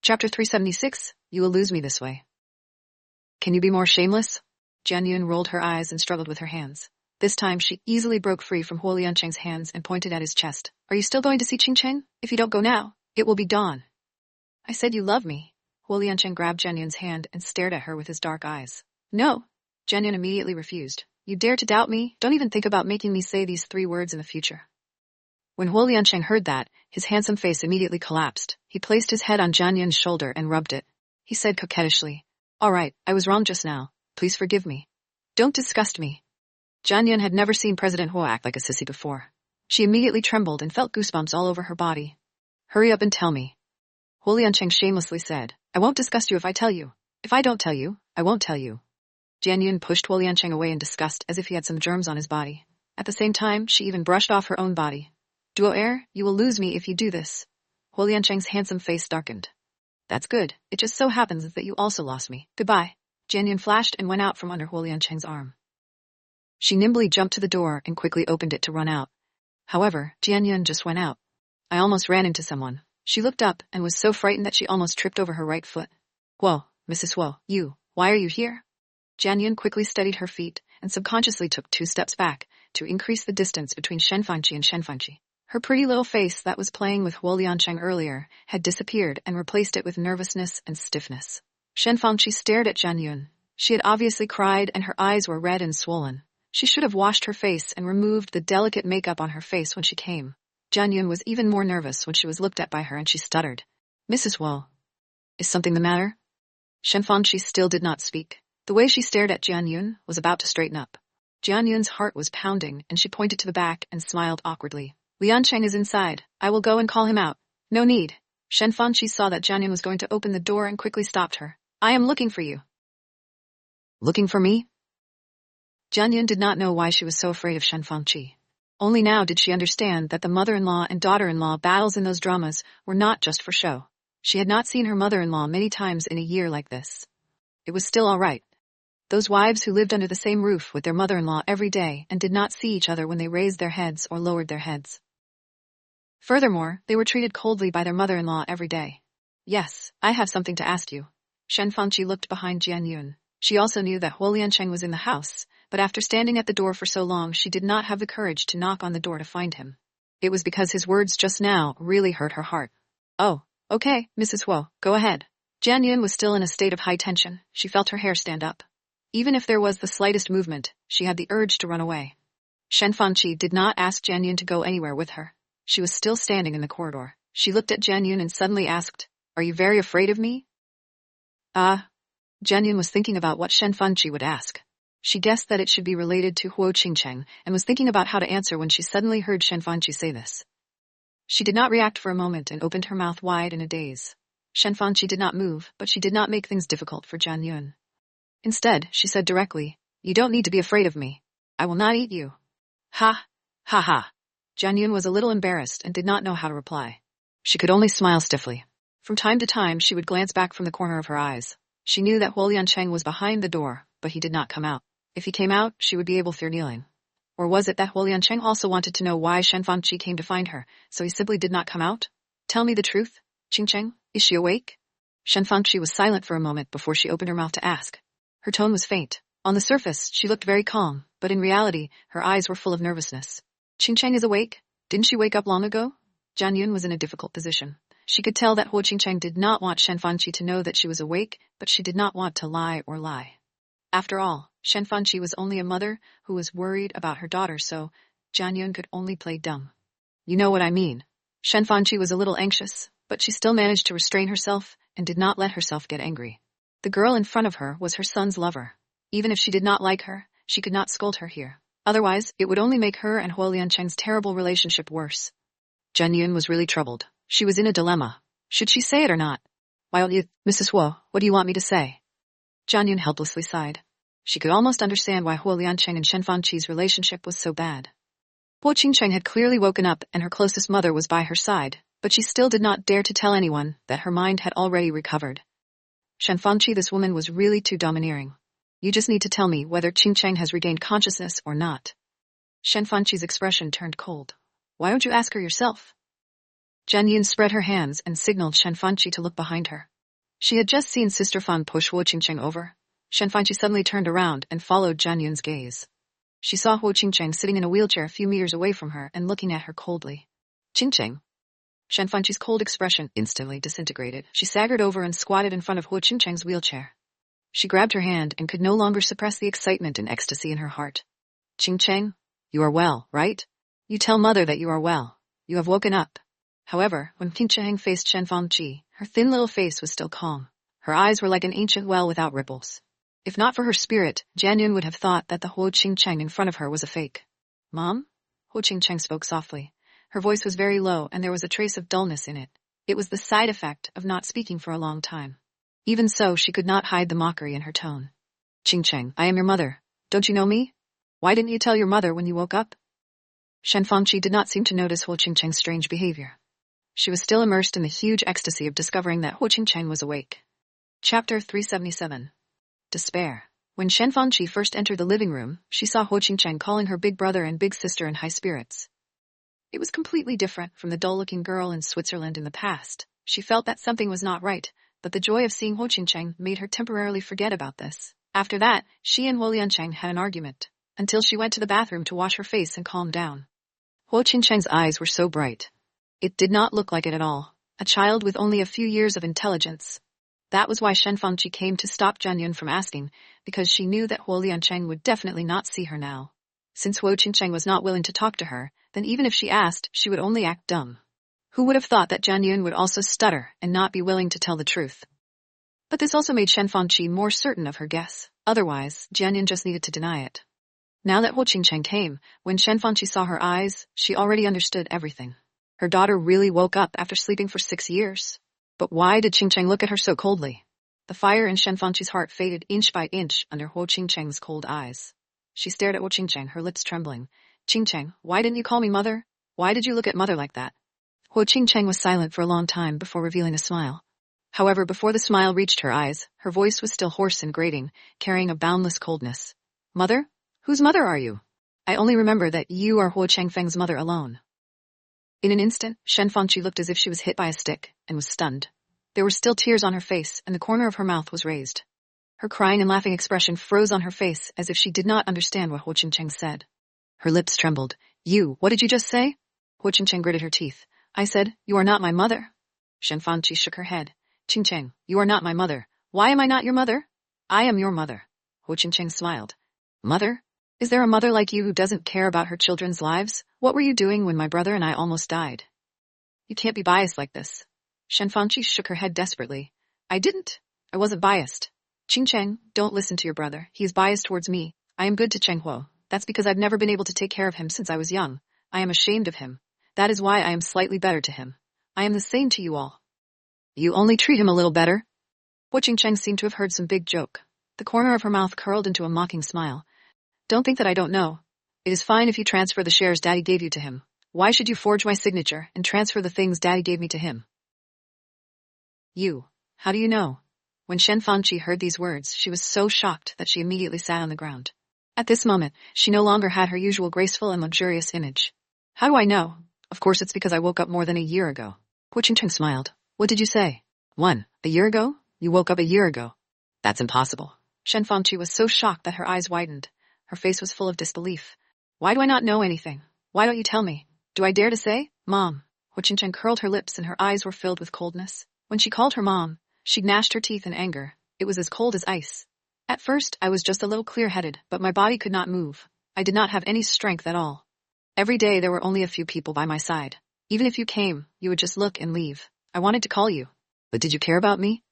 Chapter 376, You Will Lose Me This Way. Can you be more shameless? Jian Yun rolled her eyes and struggled with her hands. This time she easily broke free from Huo Liancheng's hands and pointed at his chest. Are you still going to see Qingcheng? If you don't go now, it will be dawn. I said you love me. Huo Liancheng grabbed Jian Yun's hand and stared at her with his dark eyes. No. Jian Yun immediately refused. You dare to doubt me? Don't even think about making me say these 3 words in the future. When Huo Liancheng heard that, his handsome face immediately collapsed. He placed his head on Jian Yun's shoulder and rubbed it. He said coquettishly, All right, I was wrong just now. Please forgive me. Don't disgust me. Jian Yun had never seen President Huo act like a sissy before. She immediately trembled and felt goosebumps all over her body. Hurry up and tell me. Huo Liancheng shamelessly said, I won't disgust you if I tell you. If I don't tell you, I won't tell you. Jian Yun pushed Huo Liancheng away in disgust as if he had some germs on his body. At the same time, she even brushed off her own body. Duo heir, you will lose me if you do this. Huo Liancheng's handsome face darkened. That's good. It just so happens that you also lost me. Goodbye. Jian Yun flashed and went out from under Huo Liancheng's arm. She nimbly jumped to the door and quickly opened it to run out. However, Jian Yun just went out. I almost ran into someone. She looked up and was so frightened that she almost tripped over her right foot. Whoa, Mrs. Huo, why are you here? Jian Yun quickly steadied her feet and subconsciously took 2 steps back to increase the distance between Shen Fanqi and Shen Fanqi. Her pretty little face that was playing with Huo Liancheng earlier had disappeared and replaced it with nervousness and stiffness. Shen Fanqi stared at Jian Yun. She had obviously cried and her eyes were red and swollen. She should have washed her face and removed the delicate makeup on her face when she came. Jian Yun was even more nervous when she was looked at by her and she stuttered. Mrs. Huo, is something the matter? Shen Fanqi still did not speak. The way she stared at Jian Yun was about to straighten up. Jian Yun's heart was pounding and she pointed to the back and smiled awkwardly. Liancheng is inside. I will go and call him out. No need. Shen Fanqi saw that Jian Yun was going to open the door and quickly stopped her. I am looking for you. Looking for me? Jian Yun did not know why she was so afraid of Shen Fanqi. Only now did she understand that the mother-in-law and daughter-in-law battles in those dramas were not just for show. She had not seen her mother-in-law many times in a year like this. It was still all right. Those wives who lived under the same roof with their mother-in-law every day and did not see each other when they raised their heads or lowered their heads. Furthermore, they were treated coldly by their mother-in-law every day. Yes, I have something to ask you. Shen Fanqi looked behind Jian Yun. She also knew that Huo Liancheng was in the house, but after standing at the door for so long she did not have the courage to knock on the door to find him. It was because his words just now really hurt her heart. Oh, okay, Mrs. Huo, go ahead. Jian Yun was still in a state of high tension. She felt her hair stand up. Even if there was the slightest movement, she had the urge to run away. Shen Fanqi did not ask Jian Yun to go anywhere with her. She was still standing in the corridor. She looked at Jian Yun and suddenly asked, Are you very afraid of me? Jian Yun was thinking about what Shen Fanqi would ask. She guessed that it should be related to Huo Qingcheng and was thinking about how to answer when she suddenly heard Shen Fanqi say this. She did not react for a moment and opened her mouth wide in a daze. Shen Fanqi did not move, but she did not make things difficult for Jian Yun. Instead, she said directly, You don't need to be afraid of me. I will not eat you. Ha! Ha ha! Jian Yun was a little embarrassed and did not know how to reply. She could only smile stiffly. From time to time she would glance back from the corner of her eyes. She knew that Huo Liancheng was behind the door, but he did not come out. If he came out, she would be able to kneeling. Or was it that Huo Liancheng also wanted to know why Shen Fanqi came to find her, so he simply did not come out? Tell me the truth, Qingcheng, is she awake? Shen Fanqi was silent for a moment before she opened her mouth to ask. Her tone was faint. On the surface, she looked very calm, but in reality, her eyes were full of nervousness. Qingcheng is awake? Didn't she wake up long ago? Jian Yun was in a difficult position. She could tell that Huo Qingcheng did not want Shen Fanqi to know that she was awake, but she did not want to lie or lie. After all, Shen Fanqi was only a mother who was worried about her daughter, so Jian Yun could only play dumb. You know what I mean. Shen Fanqi was a little anxious, but she still managed to restrain herself and did not let herself get angry. The girl in front of her was her son's lover. Even if she did not like her, she could not scold her here. Otherwise, it would only make her and Huo Liancheng's terrible relationship worse. Jian Yun was really troubled. She was in a dilemma. Should she say it or not? Why don't you, Mrs. Huo, what do you want me to say? Jian Yun helplessly sighed. She could almost understand why Huo Liancheng and Shen Fanqi's relationship was so bad. Huo Qingcheng had clearly woken up and her closest mother was by her side, but she still did not dare to tell anyone that her mind had already recovered. Shen Fanqi, this woman was really too domineering. You just need to tell me whether Qingcheng has regained consciousness or not. Shen Fanqi's expression turned cold. Why don't you ask her yourself? Jian Yun spread her hands and signaled Shen Fanqi to look behind her. She had just seen Sister Fan push Huo Qingcheng over. Shen Fanqi suddenly turned around and followed Jian Yun's gaze. She saw Huo Qingcheng sitting in a wheelchair a few meters away from her and looking at her coldly. Qingcheng. Shen Fanqi's cold expression instantly disintegrated. She staggered over and squatted in front of Huo Qingcheng's wheelchair. She grabbed her hand and could no longer suppress the excitement and ecstasy in her heart. Qingcheng, you are well, right? You tell mother that you are well. You have woken up. However, when Qingcheng faced Shen Fanqi, her thin little face was still calm. Her eyes were like an ancient well without ripples. If not for her spirit, Jian Yun would have thought that the Huo Qingcheng in front of her was a fake. Mom? Huo Qingcheng spoke softly. Her voice was very low and there was a trace of dullness in it. It was the side effect of not speaking for a long time. Even so, she could not hide the mockery in her tone. Qingcheng, I am your mother. Don't you know me? Why didn't you tell your mother when you woke up? Shen Fanqi did not seem to notice Huo Qingcheng's strange behavior. She was still immersed in the huge ecstasy of discovering that Huo Qingcheng was awake. Chapter 377. Despair. When Shen Fanqi first entered the living room, she saw Huo Qingcheng calling her big brother and big sister in high spirits. It was completely different from the dull-looking girl in Switzerland in the past. She felt that something was not right, but the joy of seeing Huo Qingcheng made her temporarily forget about this. After that, she and Huo Liancheng had an argument, until she went to the bathroom to wash her face and calm down. Huo Qingcheng's eyes were so bright. It did not look like it at all. A child with only a few years of intelligence. That was why Shen Fanqi came to stop Jian Yun from asking, because she knew that Huo Liancheng would definitely not see her now. Since Huo Qingcheng was not willing to talk to her, then even if she asked, she would only act dumb. Who would have thought that Jian Yun would also stutter and not be willing to tell the truth? But this also made Shen Fanqi more certain of her guess. Otherwise, Jian Yun just needed to deny it. Now that Huo Qingcheng came, when Shen Fanqi saw her eyes, she already understood everything. Her daughter really woke up after sleeping for 6 years. But why did Qingcheng look at her so coldly? The fire in Shen Fanqi's heart faded inch by inch under Huo Qingcheng's cold eyes. She stared at Huo Qingcheng, her lips trembling. Qingcheng, why didn't you call me mother? Why did you look at mother like that? Huo Qingcheng was silent for a long time before revealing a smile. However, before the smile reached her eyes, her voice was still hoarse and grating, carrying a boundless coldness. Mother? Whose mother are you? I only remember that you are Huo Changfeng's mother alone. In an instant, Shen Fanqi looked as if she was hit by a stick, and was stunned. There were still tears on her face, and the corner of her mouth was raised. Her crying and laughing expression froze on her face as if she did not understand what Huo Qingcheng said. Her lips trembled. You, what did you just say? Huo Qingcheng gritted her teeth. I said, you are not my mother. Shen Fanqi shook her head. Qingcheng, you are not my mother. Why am I not your mother? I am your mother. Huo Qingcheng smiled. Mother? Is there a mother like you who doesn't care about her children's lives? What were you doing when my brother and I almost died? You can't be biased like this. Shen Fanqi shook her head desperately. I didn't. I wasn't biased. Qingcheng, don't listen to your brother. He is biased towards me. I am good to Chenghuo. That's because I've never been able to take care of him since I was young. I am ashamed of him. That is why I am slightly better to him. I am the same to you all. You only treat him a little better? Huo Qingcheng seemed to have heard some big joke. The corner of her mouth curled into a mocking smile. Don't think that I don't know. It is fine if you transfer the shares Daddy gave you to him. Why should you forge my signature and transfer the things Daddy gave me to him? You. How do you know? When Shen Fanqi heard these words, she was so shocked that she immediately sat on the ground. At this moment, she no longer had her usual graceful and luxurious image. How do I know? Of course it's because I woke up more than a year ago. Huo Qingcheng smiled. What did you say? 1. A year ago? You woke up a year ago. That's impossible. Shen Fanqi was so shocked that her eyes widened. Her face was full of disbelief. Why do I not know anything? Why don't you tell me? Do I dare to say? Mom. Huo Qingcheng curled her lips and her eyes were filled with coldness. When she called her mom, she gnashed her teeth in anger. It was as cold as ice. At first, I was just a little clear-headed, but my body could not move. I did not have any strength at all. Every day there were only a few people by my side. Even if you came, you would just look and leave. I wanted to call you. But did you care about me?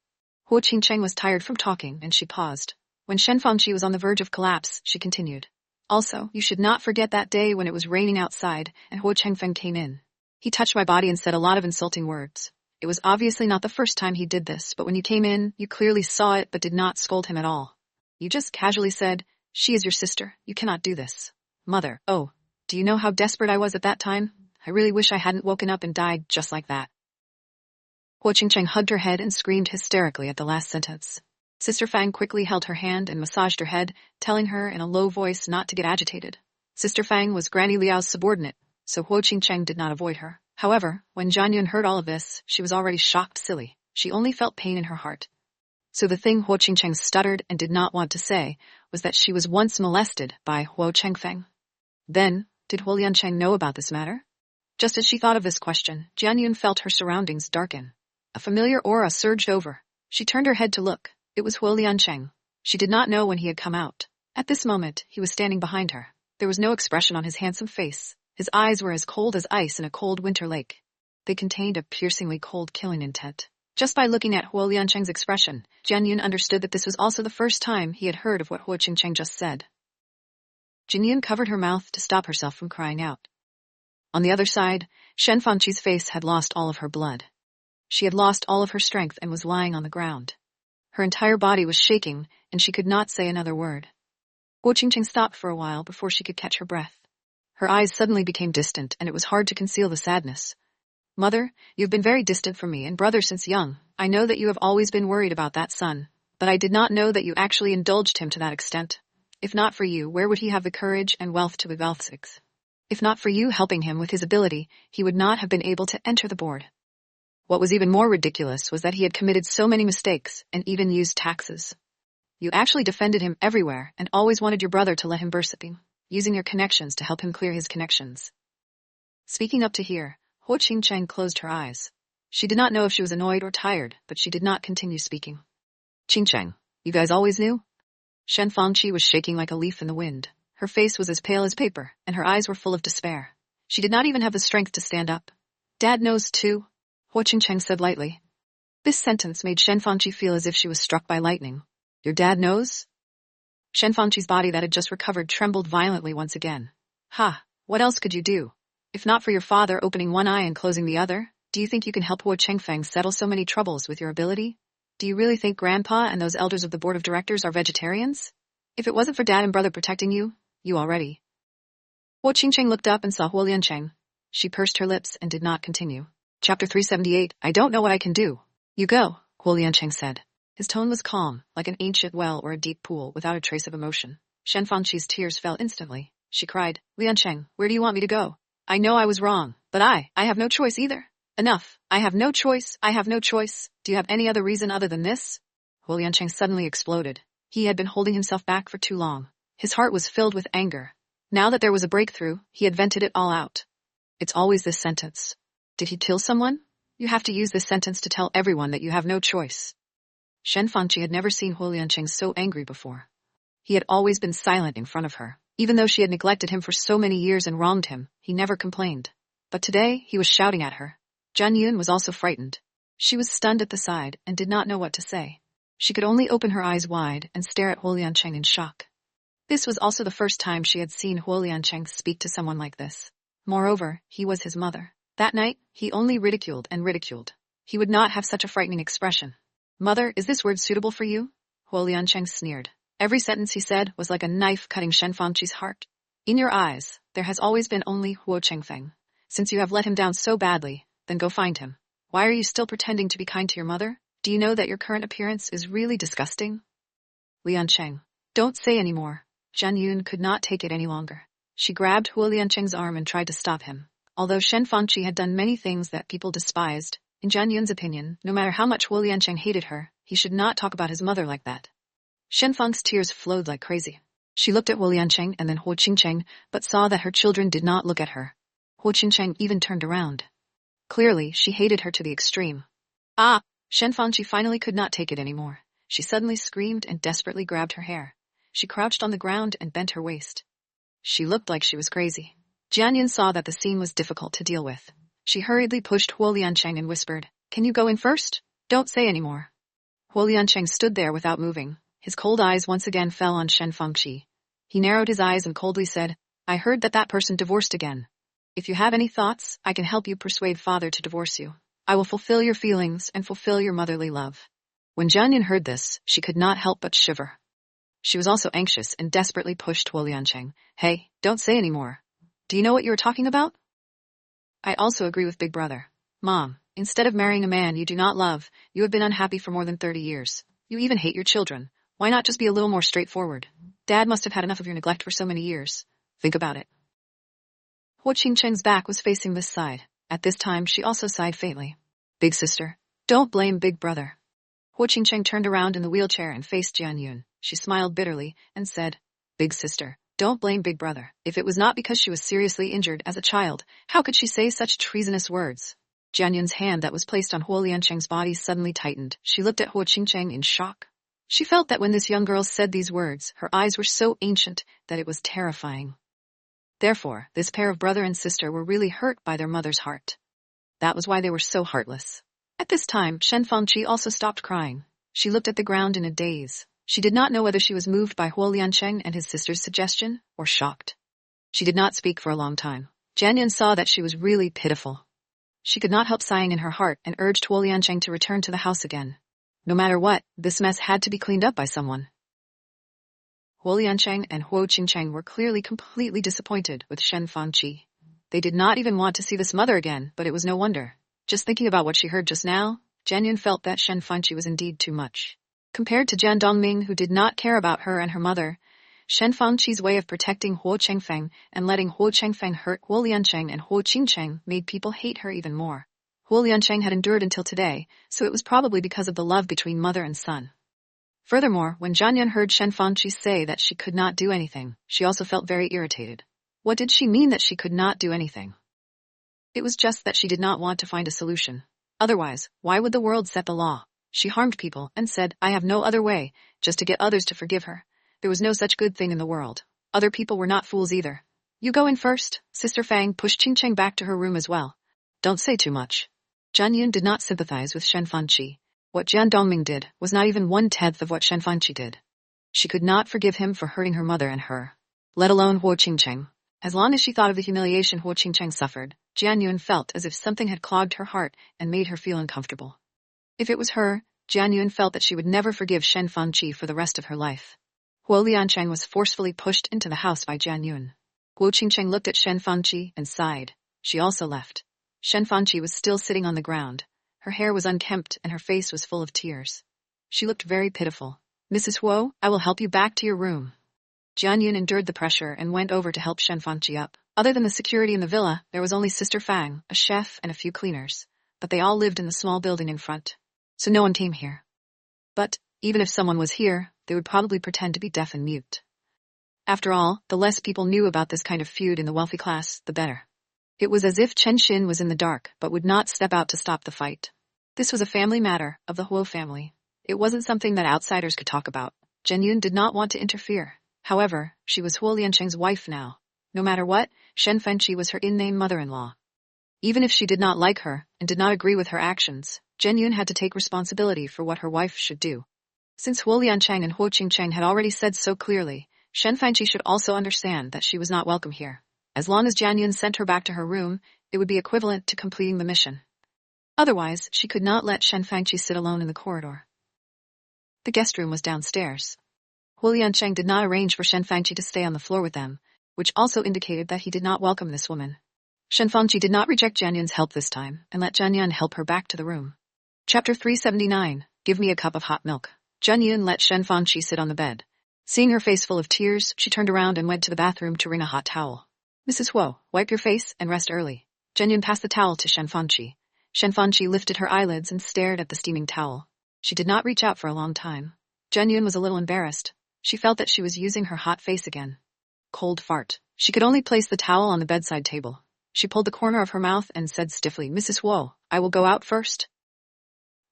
Huo Qingcheng was tired from talking, and she paused. When Shen Fanqi was on the verge of collapse, she continued. Also, you should not forget that day when it was raining outside, and Huo Changfeng came in. He touched my body and said a lot of insulting words. It was obviously not the first time he did this, but when you came in, you clearly saw it but did not scold him at all. You just casually said, she is your sister, you cannot do this. Mother, oh, do you know how desperate I was at that time? I really wish I hadn't woken up and died just like that. Huo Qingcheng hugged her head and screamed hysterically at the last sentence. Sister Fang quickly held her hand and massaged her head, telling her in a low voice not to get agitated. Sister Fang was Granny Liao's subordinate, so Huo Qingcheng did not avoid her. However, when Jian Yun heard all of this, she was already shocked silly. She only felt pain in her heart. So the thing Huo Qingcheng stuttered and did not want to say was that she was once molested by Huo Chengfeng. Then, did Huo Liancheng know about this matter? Just as she thought of this question, Jian Yun felt her surroundings darken. A familiar aura surged over. She turned her head to look. It was Huo Liancheng. She did not know when he had come out. At this moment, he was standing behind her. There was no expression on his handsome face. His eyes were as cold as ice in a cold winter lake. They contained a piercingly cold killing intent. Just by looking at Huo Liancheng's expression, Jian Yun understood that this was also the first time he had heard of what Huo Qingcheng just said. Jian Yun covered her mouth to stop herself from crying out. On the other side, Shen Fangqi's face had lost all of her blood. She had lost all of her strength and was lying on the ground. Her entire body was shaking, and she could not say another word. Huo Qingcheng stopped for a while before she could catch her breath. Her eyes suddenly became distant, and it was hard to conceal the sadness. Mother, you've been very distant from me and brother since young. I know that you have always been worried about that son, but I did not know that you actually indulged him to that extent. If not for you, where would he have the courage and wealth to be wealthigs? If not for you helping him with his ability, he would not have been able to enter the board. What was even more ridiculous was that he had committed so many mistakes and even used taxes. You actually defended him everywhere and always wanted your brother to let him bursting, using your connections to help him clear his connections. Speaking up to here, Huo Qingcheng closed her eyes. She did not know if she was annoyed or tired, but she did not continue speaking. Qingcheng, you guys always knew? Shen Fangqi was shaking like a leaf in the wind. Her face was as pale as paper, and her eyes were full of despair. She did not even have the strength to stand up. Dad knows too, Huo Qingcheng said lightly. This sentence made Shen Fangqi feel as if she was struck by lightning. Your dad knows? Shen Fangqi's body that had just recovered trembled violently once again. Ha, what else could you do? If not for your father opening one eye and closing the other, do you think you can help Huo Chengfeng settle so many troubles with your ability? Do you really think Grandpa and those elders of the board of directors are vegetarians? If it wasn't for Dad and brother protecting you, you already. Huo Qingcheng looked up and saw Huo Liancheng. She pursed her lips and did not continue. Chapter 378, I don't know what I can do. You go, Huo Liancheng said. His tone was calm, like an ancient well or a deep pool without a trace of emotion. Shen Fangqi's tears fell instantly. She cried, Liancheng, where do you want me to go? I know I was wrong, but I have no choice either. Enough. I have no choice. Do you have any other reason other than this? Huo Liancheng suddenly exploded. He had been holding himself back for too long. His heart was filled with anger. Now that there was a breakthrough, he had vented it all out. It's always this sentence. Did he kill someone? You have to use this sentence to tell everyone that you have no choice. Shen Fangqi had never seen Huo Liancheng so angry before. He had always been silent in front of her. Even though she had neglected him for so many years and wronged him, he never complained. But today, he was shouting at her. Jian Yun was also frightened. She was stunned at the side and did not know what to say. She could only open her eyes wide and stare at Huo Liancheng in shock. This was also the first time she had seen Huo Liancheng speak to someone like this. Moreover, he was his mother. That night, he only ridiculed and ridiculed. He would not have such a frightening expression. Mother, is this word suitable for you? Huo Liancheng sneered. Every sentence he said was like a knife cutting Shen Fangqi's heart. In your eyes, there has always been only Huo Chengfeng. Since you have let him down so badly, then go find him. Why are you still pretending to be kind to your mother? Do you know that your current appearance is really disgusting? Liancheng, don't say any more. Jian Yun could not take it any longer. She grabbed Huo Liancheng's arm and tried to stop him. Although Shen Fangqi had done many things that people despised, in Jian Yun's opinion, no matter how much Huo Liancheng hated her, he should not talk about his mother like that. Shen Fang's tears flowed like crazy. She looked at Huo Liancheng and then Huo Qingcheng, but saw that her children did not look at her. Huo Qingcheng even turned around. Clearly, she hated her to the extreme. Ah! Shen Fangqi finally could not take it anymore. She suddenly screamed and desperately grabbed her hair. She crouched on the ground and bent her waist. She looked like she was crazy. Jian Yun saw that the scene was difficult to deal with. She hurriedly pushed Huo Liancheng and whispered, Can you go in first? Don't say any more. Huo Liancheng stood there without moving. His cold eyes once again fell on Shen Fangqi. He narrowed his eyes and coldly said, I heard that person divorced again. If you have any thoughts, I can help you persuade father to divorce you. I will fulfill your feelings and fulfill your motherly love. When Jian Yun heard this, she could not help but shiver. She was also anxious and desperately pushed Huo Liancheng. Hey, don't say any more. Do you know what you are talking about? I also agree with Big Brother. Mom, instead of marrying a man you do not love, you have been unhappy for more than 30 years. You even hate your children. Why not just be a little more straightforward? Dad must have had enough of your neglect for so many years. Think about it. Huo Qingcheng's back was facing this side. At this time, she also sighed faintly. Big sister, don't blame Big Brother. Huo Qingcheng turned around in the wheelchair and faced Jian Yun. She smiled bitterly and said, "Big sister, don't blame big brother. If it was not because she was seriously injured as a child, how could she say such treasonous words?" Jian Yun's hand that was placed on Huo Liancheng's body suddenly tightened. She looked at Huo Qingcheng in shock. She felt that when this young girl said these words, her eyes were so ancient that it was terrifying. Therefore, this pair of brother and sister were really hurt by their mother's heart. That was why they were so heartless. At this time, Shen Fangqi also stopped crying. She looked at the ground in a daze. She did not know whether she was moved by Huo Liancheng and his sister's suggestion, or shocked. She did not speak for a long time. Jian Yun saw that she was really pitiful. She could not help sighing in her heart and urged Huo Liancheng to return to the house again. No matter what, this mess had to be cleaned up by someone. Huo Liancheng and Huo Qingcheng were clearly completely disappointed with Shen Fangqi. They did not even want to see this mother again, but it was no wonder. Just thinking about what she heard just now, Jian Yun felt that Shen Fangqi was indeed too much. Compared to Jian Dongming, who did not care about her and her mother, Shen Fangqi's way of protecting Huo Chengfeng and letting Huo Chengfeng hurt Huo Liancheng and Huo Qingcheng made people hate her even more. Huo Liancheng had endured until today, so it was probably because of the love between mother and son. Furthermore, when Jian Yun heard Shen Fangqi say that she could not do anything, she also felt very irritated. What did she mean that she could not do anything? It was just that she did not want to find a solution. Otherwise, why would the world set the law? She harmed people and said, "I have no other way," just to get others to forgive her. There was no such good thing in the world. Other people were not fools either. "You go in first." Sister Fang pushed Qingcheng back to her room as well. "Don't say too much." Jian Yun did not sympathize with Shen Fangqi. What Jian Dongming did was not even 1/10 of what Shen Fangqi did. She could not forgive him for hurting her mother and her, let alone Huo Qingcheng. As long as she thought of the humiliation Huo Qingcheng suffered, Jian Yun felt as if something had clogged her heart and made her feel uncomfortable. If it was her, Jian Yun felt that she would never forgive Shen Fangqi for the rest of her life. Huo Liancheng was forcefully pushed into the house by Jian Yun. Huo Qingcheng looked at Shen Fangqi and sighed. She also left. Shen Fangqi was still sitting on the ground. Her hair was unkempt and her face was full of tears. She looked very pitiful. "Mrs. Huo, I will help you back to your room." Jian Yun endured the pressure and went over to help Shen Fangqi up. Other than the security in the villa, there was only Sister Fang, a chef, and a few cleaners. But they all lived in the small building in front. So no one came here. But, even if someone was here, they would probably pretend to be deaf and mute. After all, the less people knew about this kind of feud in the wealthy class, the better. It was as if Chen Xin was in the dark, but would not step out to stop the fight. This was a family matter, of the Huo family. It wasn't something that outsiders could talk about. Jian Yun did not want to interfere. However, she was Huo Liancheng's wife now. No matter what, Shen Fangqi was her in-name mother-in-law. Even if she did not like her, and did not agree with her actions, Jian Yun had to take responsibility for what her wife should do. Since Huo Liancheng and Huo Qingcheng had already said so clearly, Shen Fangqi should also understand that she was not welcome here. As long as Jian Yun sent her back to her room, it would be equivalent to completing the mission. Otherwise, she could not let Shen Fangqi sit alone in the corridor. The guest room was downstairs. Huo Liancheng did not arrange for Shen Fangqi to stay on the floor with them, which also indicated that he did not welcome this woman. Shen Fangqi did not reject Jian Yun's help this time, and let Jian Yun help her back to the room. Chapter 379, Give Me a Cup of Hot Milk. Jian Yun let Shen Fangqi sit on the bed. Seeing her face full of tears, she turned around and went to the bathroom to wring a hot towel. "Mrs. Huo, wipe your face and rest early." Jian Yun passed the towel to Shen Fangqi. Shen Fangqi lifted her eyelids and stared at the steaming towel. She did not reach out for a long time. Jian Yun was a little embarrassed. She felt that she was using her hot face again. Cold fart. She could only place the towel on the bedside table. She pulled the corner of her mouth and said stiffly, "Mrs. Huo, I will go out first."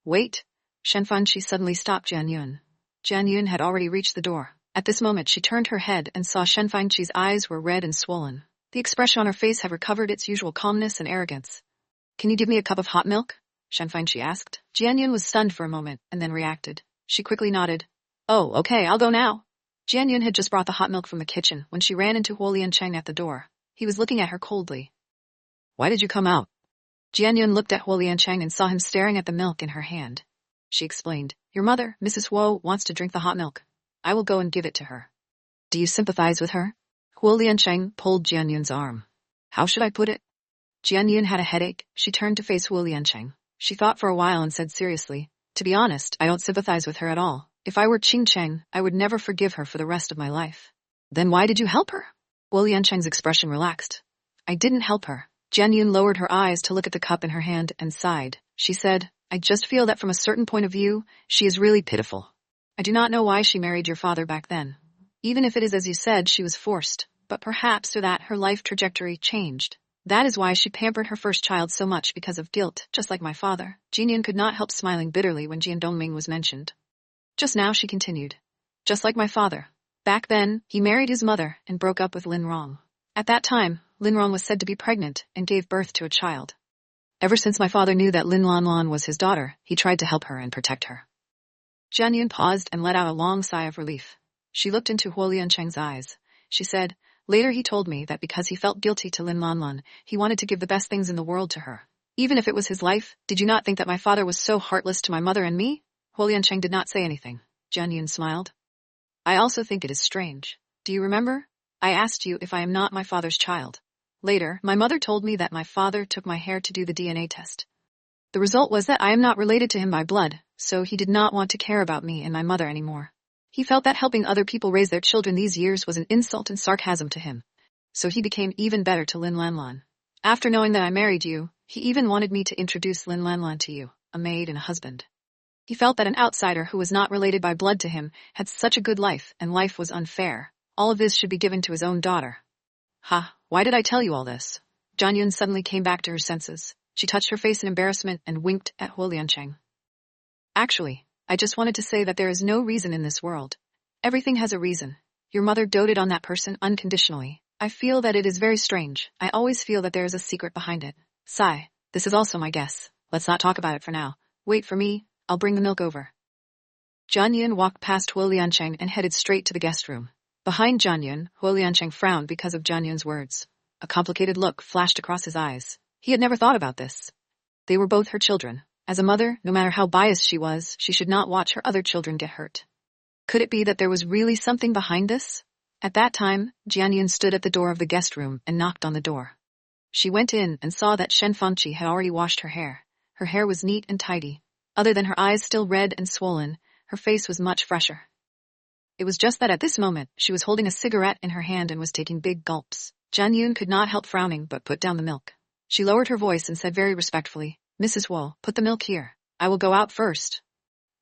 "Wait." Shen Fangqi suddenly stopped Jian Yun. Jian Yun had already reached the door. At this moment she turned her head and saw Shen Fangqi's eyes were red and swollen. The expression on her face had recovered its usual calmness and arrogance. "Can you give me a cup of hot milk?" Shen Fangqi asked. Jian Yun was stunned for a moment and then reacted. She quickly nodded. "Oh, okay, I'll go now." Jian Yun had just brought the hot milk from the kitchen when she ran into Huo Liancheng at the door. He was looking at her coldly. "Why did you come out?" Jian Yun looked at Huo Liancheng and saw him staring at the milk in her hand. She explained, "Your mother, Mrs. Huo, wants to drink the hot milk. I will go and give it to her." "Do you sympathize with her?" Huo Liancheng pulled Jian Yun's arm. "How should I put it?" Jian Yun had a headache. She turned to face Huo Liancheng. She thought for a while and said seriously, "To be honest, I don't sympathize with her at all. If I were Qingcheng, I would never forgive her for the rest of my life." "Then why did you help her?" Huo Liancheng's expression relaxed. "I didn't help her." Jian Yun lowered her eyes to look at the cup in her hand and sighed. She said, I just feel that from a certain point of view, she is really pitiful. I do not know why she married your father back then. Even if it is as you said, she was forced, but perhaps through that her life trajectory changed. That is why she pampered her first child so much because of guilt, just like my father. Jianyun could not help smiling bitterly when Jian Dongming was mentioned. Just now she continued. Just like my father. Back then, he married his mother and broke up with Lin Rong. At that time, Lin Rong was said to be pregnant and gave birth to a child. Ever since my father knew that Lin Lanlan was his daughter, he tried to help her and protect her. Jianyun paused and let out a long sigh of relief. She looked into Huo Liancheng's eyes. She said, later he told me that because he felt guilty to Lin Lanlan, he wanted to give the best things in the world to her. Even if it was his life, did you not think that my father was so heartless to my mother and me? Huo Liancheng did not say anything. Jianyun smiled. I also think it is strange. Do you remember? I asked you if I am not my father's child. Later, my mother told me that my father took my hair to do the DNA test. The result was that I am not related to him by blood, so he did not want to care about me and my mother anymore. He felt that helping other people raise their children these years was an insult and sarcasm to him. So he became even better to Lin Lanlan. After knowing that I married you, he even wanted me to introduce Lin Lanlan to you, a maid and a husband. He felt that an outsider who was not related by blood to him had such a good life, and life was unfair. All of this should be given to his own daughter. Ha, why did I tell you all this? Jianyun suddenly came back to her senses. She touched her face in embarrassment and winked at Huo Liancheng. Actually, I just wanted to say that there is no reason in this world. Everything has a reason. Your mother doted on that person unconditionally. I feel that it is very strange. I always feel that there is a secret behind it. Sigh, this is also my guess. Let's not talk about it for now. Wait for me, I'll bring the milk over. Jianyun walked past Huo Liancheng and headed straight to the guest room. Behind Jianyun, Huo Liancheng frowned because of Jianyun's words. A complicated look flashed across his eyes. He had never thought about this. They were both her children. As a mother, no matter how biased she was, she should not watch her other children get hurt. Could it be that there was really something behind this? At that time, Jianyun stood at the door of the guest room and knocked on the door. She went in and saw that Shen Fangqi had already washed her hair. Her hair was neat and tidy. Other than her eyes still red and swollen, her face was much fresher. It was just that at this moment, she was holding a cigarette in her hand and was taking big gulps. Jianyun could not help frowning but put down the milk. She lowered her voice and said very respectfully, Mrs. Huo, put the milk here. I will go out first.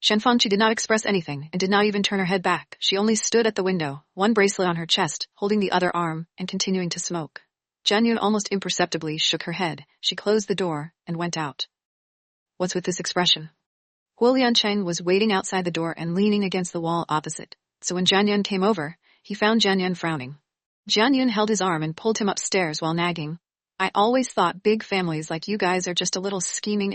Shen Fangqi did not express anything and did not even turn her head back. She only stood at the window, one bracelet on her chest, holding the other arm, and continuing to smoke. Jianyun almost imperceptibly shook her head. She closed the door and went out. What's with this expression? Huo Liancheng was waiting outside the door and leaning against the wall opposite. So when Jianyun came over, he found Jianyun frowning. Jianyun held his arm and pulled him upstairs while nagging. I always thought big families like you guys are just a little scheming.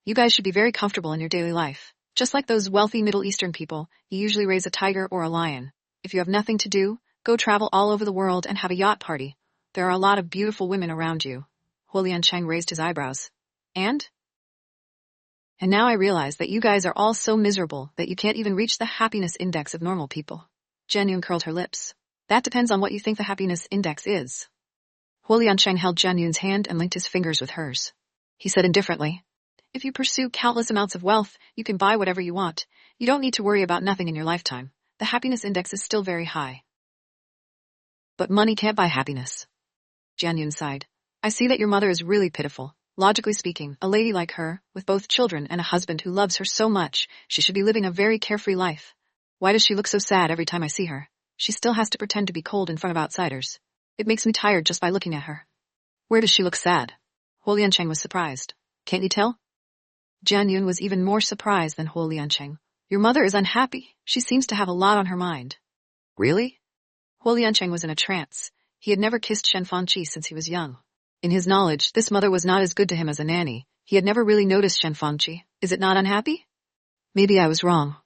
You guys should be very comfortable in your daily life. Just like those wealthy Middle Eastern people, you usually raise a tiger or a lion. If you have nothing to do, go travel all over the world and have a yacht party. There are a lot of beautiful women around you. Huo Liancheng raised his eyebrows. And now I realize that you guys are all so miserable that you can't even reach the happiness index of normal people. Jianyun curled her lips. That depends on what you think the happiness index is. Huo Liancheng held Jianyun's hand and linked his fingers with hers. He said indifferently, if you pursue countless amounts of wealth, you can buy whatever you want. You don't need to worry about nothing in your lifetime. The happiness index is still very high. But money can't buy happiness. Jianyun sighed. I see that your mother is really pitiful. Logically speaking, a lady like her, with both children and a husband who loves her so much, she should be living a very carefree life. Why does she look so sad every time I see her? She still has to pretend to be cold in front of outsiders. It makes me tired just by looking at her. Where does she look sad? Huo Liancheng was surprised. Can't you tell? Jianyun was even more surprised than Huo Liancheng. Your mother is unhappy. She seems to have a lot on her mind. Really? Huo Liancheng was in a trance. He had never kissed Shen Fangqi since he was young. In his knowledge, this mother was not as good to him as a nanny. He had never really noticed Shen Fangqi. Is it not unhappy? Maybe I was wrong.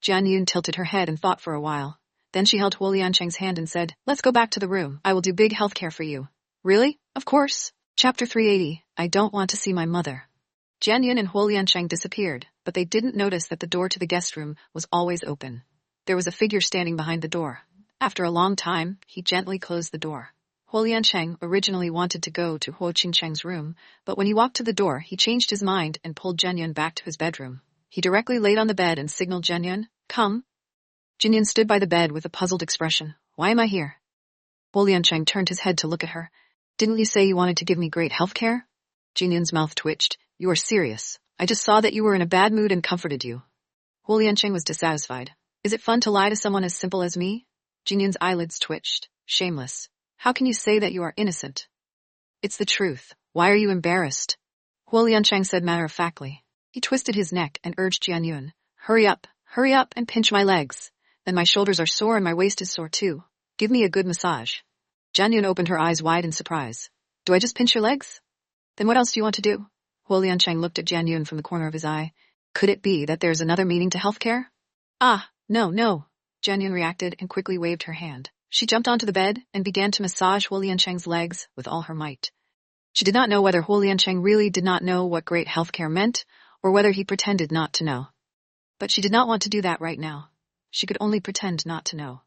Jianyun tilted her head and thought for a while. Then she held Huo Liancheng's hand and said, let's go back to the room. I will do big healthcare for you. Really? Of course. Chapter 380. I don't want to see my mother. Jianyun and Huo Liancheng disappeared, but they didn't notice that the door to the guest room was always open. There was a figure standing behind the door. After a long time, he gently closed the door. Huo Liancheng originally wanted to go to Huo Qingcheng's room, but when he walked to the door, he changed his mind and pulled Jianyun back to his bedroom. He directly laid on the bed and signaled Jianyun, come. Jianyun stood by the bed with a puzzled expression. Why am I here? Huo Liancheng turned his head to look at her. Didn't you say you wanted to give me great health care? Jianyun's mouth twitched. You are serious. I just saw that you were in a bad mood and comforted you. Hu Liancheng was dissatisfied. Is it fun to lie to someone as simple as me? Jinyun's eyelids twitched. Shameless. How can you say that you are innocent? It's the truth. Why are you embarrassed? Hu Liancheng said matter-of-factly. He twisted his neck and urged Jianyun. Hurry up and pinch my legs. Then my shoulders are sore and my waist is sore too. Give me a good massage. Jianyun opened her eyes wide in surprise. Do I just pinch your legs? Then what else do you want to do? Hu Liancheng looked at Jianyun from the corner of his eye. Could it be that there's another meaning to healthcare? Ah, no. Jianyun reacted and quickly waved her hand. She jumped onto the bed and began to massage Hu Liancheng's legs with all her might. She did not know whether Hu Liancheng really did not know what great healthcare meant, or whether he pretended not to know. But she did not want to do that right now. She could only pretend not to know.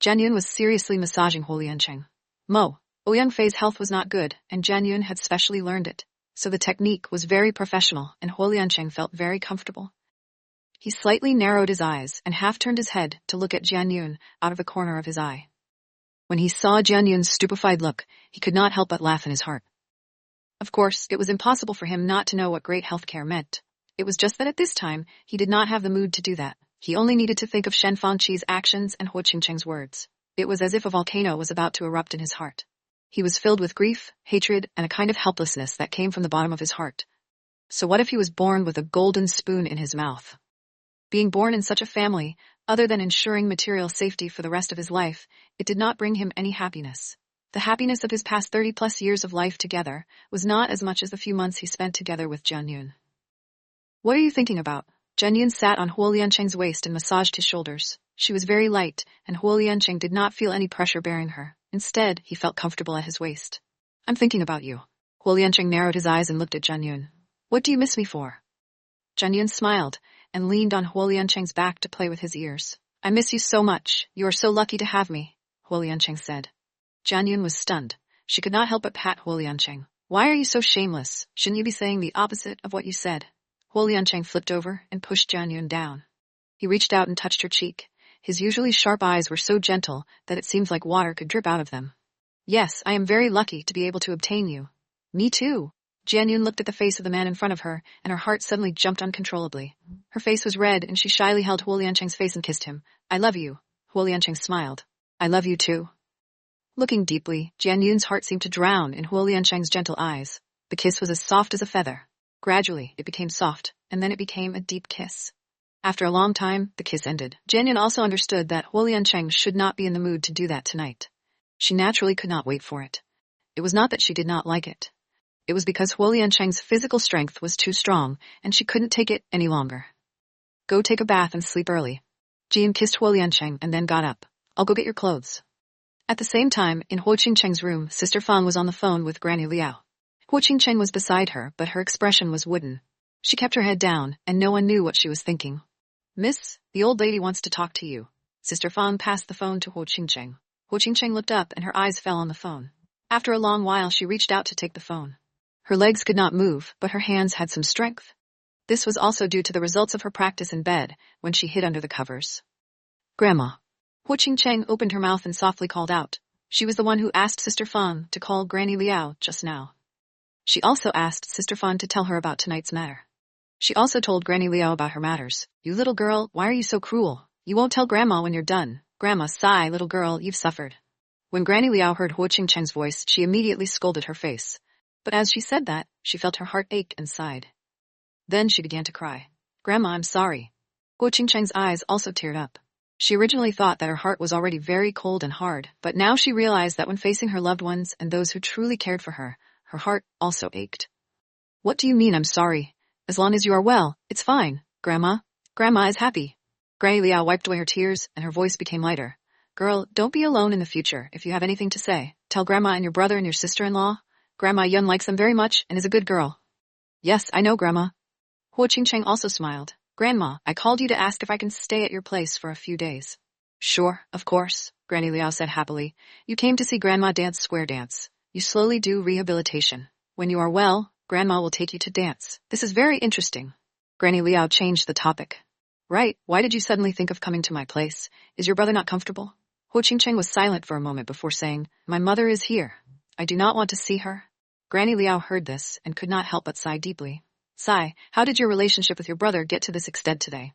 Jianyun was seriously massaging Hu Liancheng. Ouyang Fei's health was not good, and Jianyun had specially learned it, so the technique was very professional, and Hu Liancheng felt very comfortable. He slightly narrowed his eyes and half-turned his head to look at Jianyun out of the corner of his eye. When he saw Jianyun's stupefied look, he could not help but laugh in his heart. Of course, it was impossible for him not to know what great healthcare meant. It was just that at this time, he did not have the mood to do that. He only needed to think of Shen Fangqi's actions and Hu Qingcheng's words. It was as if a volcano was about to erupt in his heart. He was filled with grief, hatred, and a kind of helplessness that came from the bottom of his heart. So what if he was born with a golden spoon in his mouth? Being born in such a family, other than ensuring material safety for the rest of his life, it did not bring him any happiness. The happiness of his past 30-plus years of life together was not as much as the few months he spent together with Jianyun. What are you thinking about? Jianyun sat on Hu Liancheng's waist and massaged his shoulders. She was very light, and Hu Liancheng did not feel any pressure bearing her. Instead, he felt comfortable at his waist. I'm thinking about you. Hu Liancheng narrowed his eyes and looked at Jianyun. What do you miss me for? Jianyun smiled and leaned on Hu Liancheng's back to play with his ears. I miss you so much. You are so lucky to have me, Hu Liancheng said. Jianyun was stunned. She could not help but pat Hu Liancheng. Why are you so shameless? Shouldn't you be saying the opposite of what you said? Hu Liancheng flipped over and pushed Jianyun down. He reached out and touched her cheek. His usually sharp eyes were so gentle that it seemed like water could drip out of them. Yes, I am very lucky to be able to obtain you. Me too. Jianyun looked at the face of the man in front of her, and her heart suddenly jumped uncontrollably. Her face was red, and she shyly held Hu Liancheng's face and kissed him. I love you. Hu Liancheng smiled. I love you too. Looking deeply, Jianyun's heart seemed to drown in Hu Liancheng's gentle eyes. The kiss was as soft as a feather. Gradually, it became soft, and then it became a deep kiss. After a long time, the kiss ended. Jianyun also understood that Hu Liancheng should not be in the mood to do that tonight. She naturally could not wait for it. It was not that she did not like it. It was because Hu Liancheng's physical strength was too strong, and she couldn't take it any longer. Go take a bath and sleep early. Jian kissed Hu Liancheng and then got up. I'll go get your clothes. At the same time, in Hu Qingcheng's room, Sister Fang was on the phone with Granny Liao. Hu Qingcheng was beside her, but her expression was wooden. She kept her head down, and no one knew what she was thinking. Miss, the old lady wants to talk to you. Sister Fang passed the phone to Hu Qingcheng. Hu Qingcheng looked up and her eyes fell on the phone. After a long while, she reached out to take the phone. Her legs could not move, but her hands had some strength. This was also due to the results of her practice in bed, when she hid under the covers. Grandma. Hu Qingcheng opened her mouth and softly called out. She was the one who asked Sister Fang to call Granny Liao just now. She also asked Sister Fang to tell her about tonight's matter. She also told Granny Liao about her matters. You little girl, why are you so cruel? You won't tell Grandma when you're done. Grandma, sigh, little girl, you've suffered. When Granny Liao heard Hu Qingcheng's voice, she immediately scolded her face. But as she said that, she felt her heart ache and sighed. Then she began to cry. Grandma, I'm sorry. Hu Qingcheng's eyes also teared up. She originally thought that her heart was already very cold and hard, but now she realized that when facing her loved ones and those who truly cared for her, her heart also ached. What do you mean I'm sorry? As long as you are well, it's fine, Grandma. Grandma is happy. Granny Liao wiped away her tears, and her voice became lighter. Girl, don't be alone in the future. If you have anything to say, tell Grandma and your brother and your sister-in-law. Grandma Yun likes them very much and is a good girl. Yes, I know, Grandma. Hu Qingcheng also smiled. Grandma, I called you to ask if I can stay at your place for a few days. Sure, of course, Granny Liao said happily. You came to see Grandma dance square dance. You slowly do rehabilitation. When you are well, Grandma will take you to dance. This is very interesting. Granny Liao changed the topic. Right, why did you suddenly think of coming to my place? Is your brother not comfortable? Hu Qingcheng was silent for a moment before saying, My mother is here. I do not want to see her. Granny Liao heard this and could not help but sigh deeply. Sigh, how did your relationship with your brother get to this extent today?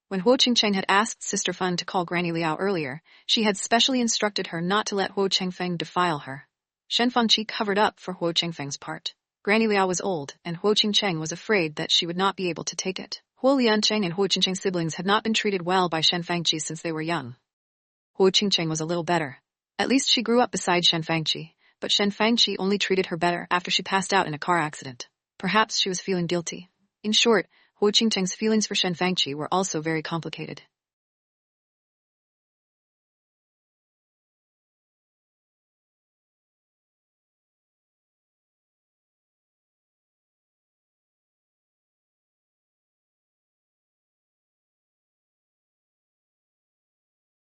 When Huo Qingcheng had asked Sister Fun to call Granny Liao earlier, she had specially instructed her not to let Huo Chengfeng defile her. Shen Fangqi covered up for Huo Chengfeng's part. Granny Liao was old, and Huo Qingcheng was afraid that she would not be able to take it. Huo Liancheng and Huo Qingcheng's siblings had not been treated well by Shen Fangqi since they were young. Huo Qingcheng was a little better. At least she grew up beside Shen Fangqi, but Shen Fangqi only treated her better after she passed out in a car accident. Perhaps she was feeling guilty. In short, Huo Qingcheng's feelings for Shen Fangqi were also very complicated.